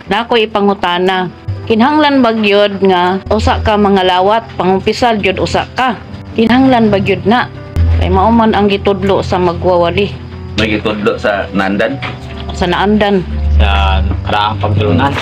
Nako ipangutana. Kinahanglan ba gyud nga usa ka mga lawat pangumpisal gyud usa ka? Kinahanglan ba gyud na? Kay mao man ang gitudlo sa magwawali May gitudlo sa nandan. sa naandan. Sa karaang pagtulungan.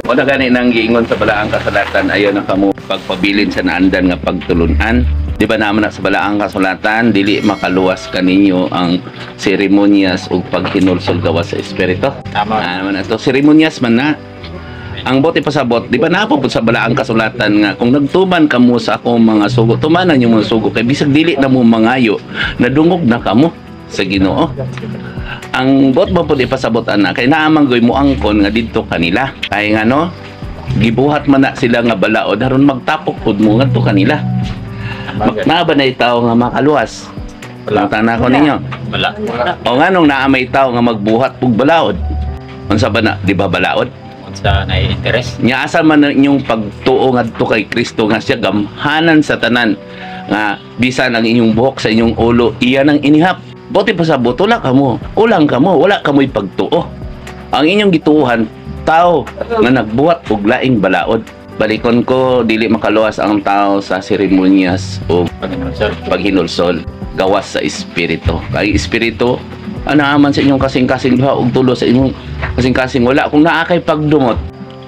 O na gani nang giingon sa balaang kasulatan, ayaw na kamo pagpabilin sa naandan nga pagtulunan. Di ba naman na sa balaang kasulatan, dili makaluwas kaninyo ang seremonyas o paghinulsol gawas sa espiritu. Tama. Naman na ito, seremonyas man na. Ang bote pasabot, di ba napapod sa balaang kasulatan nga, kung nagtuman kamo sa akong mga sugo, tumanan yung mga sugo, kay bisag dili na mo mangayo, nadungog na kamo sa Ginoo. Ang bot ba po ipasabot na kay naamanggoy mo angkon nga didto kanila kay ngano gibuhat man na sila nga balaod aron magtapok pud mo ngadto kanila. Naba na itaw nga makaluwas. Wala tana ko ninyo. Wala. O nganong naa may tawo nga magbuhat pug balaod. Unsa ba na di ba balaod? Sa nai-interest. Nya asa man inyong pagtuo ngadto kay Kristo nga siya gamhanan sa tanan nga bisan ang inyong buhok sa inyong ulo iya nang inihap. Bote pasabot, wala kamo. Kulang kamo, wala kamoy pagtuo. Ang inyong gituuhan, tao nga nagbuhat og laing balaod. Balikon ko, dili makaluwas ang tao sa seremonyas o paghinulsol. Gawas sa espiritu. Kay espiritu, anaaman sa inyong kasing-kasing duha og tulo sa inyong kasing-kasing. Wala kung naa kay pagdumot.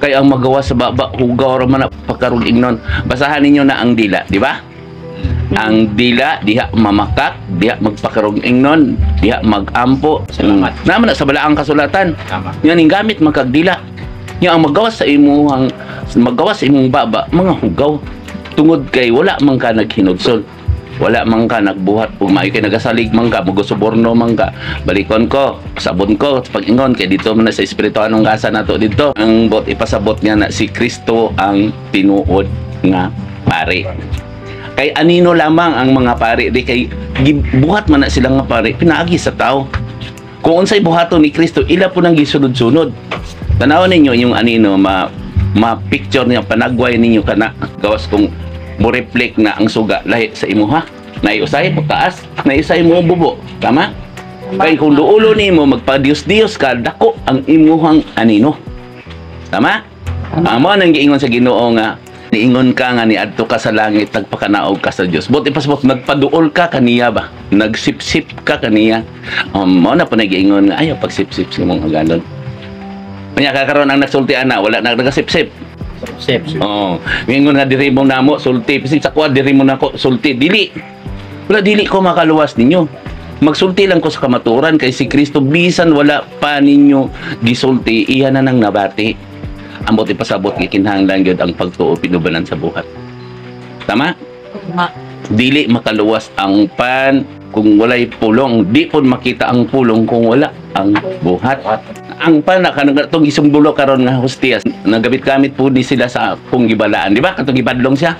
Kay ang magawas sa baba, hugaw ra man pagkarug ingnon. Basahan ninyo na ang dila, di ba? Ang dila diha mamakak, diha magpakarog ingnon, diha magampo. Salamat. Naman na sa balaang kasulatan. Tama. Yan ang gamit magkagdila. Yan ang magawas sa imong baba, mga hugaw. Tungod kay wala man ka naghinudsol. Wala man ka nagbuhat ug maayo kay nagasalig man ka, mugosuborno man ka. Balikon ko, sabon ko pag ingon kay dito man na sa espiritu anong gasa nato dito. Ang bot ipasabot nga na si Kristo ang tinuod nga pari. Kay anino lamang ang mga pari di kay buhat man na sila nga pari pinaagi sa tao. Kung unsay buhaton ni Kristo ila po nang gisunod-sunod. Tanawon ninyo yung anino ma-picture niya panagway ninyo kana gawas kung mo reflect na ang suga lahi sa imuha. Naiusay mo taas, naiusay mo bubo, tama? Kay kung duulo nimo magpa-Dios-Dios ka dako ang imuhang anino. Tama? Amo nang giingon sa Ginoo nga niingon ka nga niadto ka sa langit nagpakanaog ka sa Dios. Buti pasabot nagpaduol ka kaniya ba? Nagsipsip ka kaniya. Mao na po nagiingon nga ayaw pagsipsip sa imong aganon. Kanya kakaroon ang nagsultian na wala na nagasipsip. Safe. Oh, mingon nga diri mong namo sulti pisig sa kuha diri mo nako sulti dili. Wala dili ko makaluwas ninyo. Magsulti lang ko sa kamaturan kay si Kristo bisan wala pa ninyo gisulti iya na nang nabati. Ang buti pasabot gikinahanglan gyud ang pagtuo pinubanan sa buhat. Tama? Dili makaluwas ang pan kung walay pulong, di pud makita ang pulong kung wala ang buhat. Ang pan kanang atong gisumbulo karon nga hostias, nagamit-gamit po ni sila sa kung gibalaan, di ba? Katong gibadlong siya.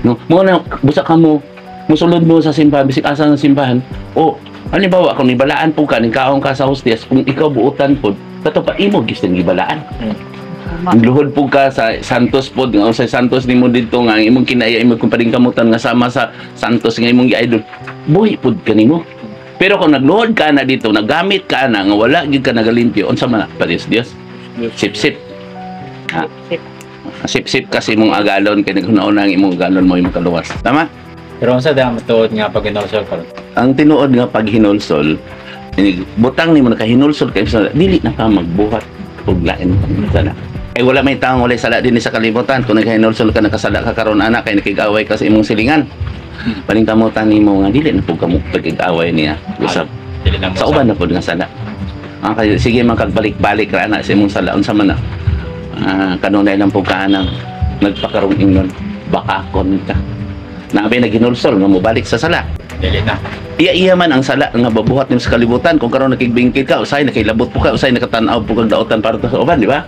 No, mo na busa ka mo, musulod mo sa simbahan bisik asa ng simbahan. O, halimbawa kung nibalaan po ka, nikaon ka sa hostias, kung ikaw buutan po, kato pa imo gising gibalaan. Luhod po ka sa Santos po, nga sa Santos nimo dito nga imong kinaya imong kumpading kamutan nga sama sa Santos nga imong gi-idol. Buhi pud kanimo. Pero kung nagluhod ka na dito, nagamit ka na nga wala gyud ka nagalimpyo, unsa man na Dios? Sip-sip. Ha? Sip-sip kasi imong agalon kay naghunaon ang imong agalon mo imong kaluwas. Tama? Pero unsa daw matuod nga pag ginulsol karon? Ang tinuod nga paghinulsol, butang nimo nakahinulsol kay dili na ka magbuhat og lain sana. Ay wala may taong walay sala din sa kalibutan. Kung naghinulsol ka nakasala ka karon ana kay nakig-away ka sa imong silingan. Paningkamutan nimo nga dili na pud kamo pagig-away niya. Usab. Dili na mo. Sa uban na pud nga sala. Kay sige man kagbalik-balik ra na sa imong sala unsa man na. Kanunay lang pud ka nang nagpakarong ingnon bakakon ka. Naabay naghinulsol nga mobalik sa sala. Dili na. Iya man ang sala nga babuhat nimo sa kalibutan kung karon nakigbingkit ka usay nakilabot po ka usay nakatan-aw po kag daotan para sa uban, di ba?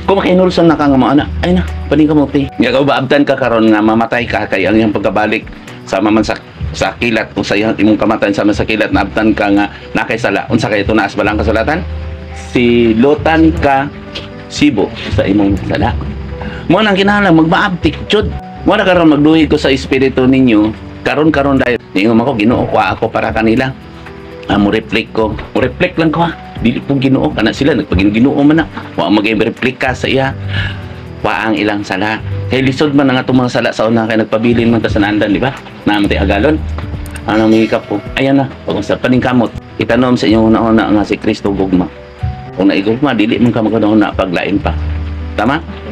Kung makinulsol na ka nga mga anak, ay na, paning kamuti. Nga kabaabdan ka karon nga mamatay ka kay ang iyang pagkabalik sama man sa kilat kung sa imong kamatayan sama sa kilat naabdan ka nga nakaysala. Unsa kay tunaas balang kasulatan? Si Lotan ka sibo sa imong sala. Mo nang kinahanglan magmaabtik jud. Wala karon magduhig ko sa espiritu ninyo. Karon dahil ningon ako Ginoo ko ako para kanila. Mo reflect ko. Mo reflect lang ko ha. Dili po Ginoo kana sila nagpagin-Ginoo man na. Wa mag-replika sa iya. Wa ang ilang sala. Kay lisod man nga itong mga sala sa una kay nagpabilin man ta sa nandan, di ba? Namatay agalon. Ano mihikap ko. Ayan na. Pag sa paningkamot. Itanom sa inyong una-una nga si Kristo gugma. Kung naigugma, dili man ka magkanoon na paglain pa. Tama?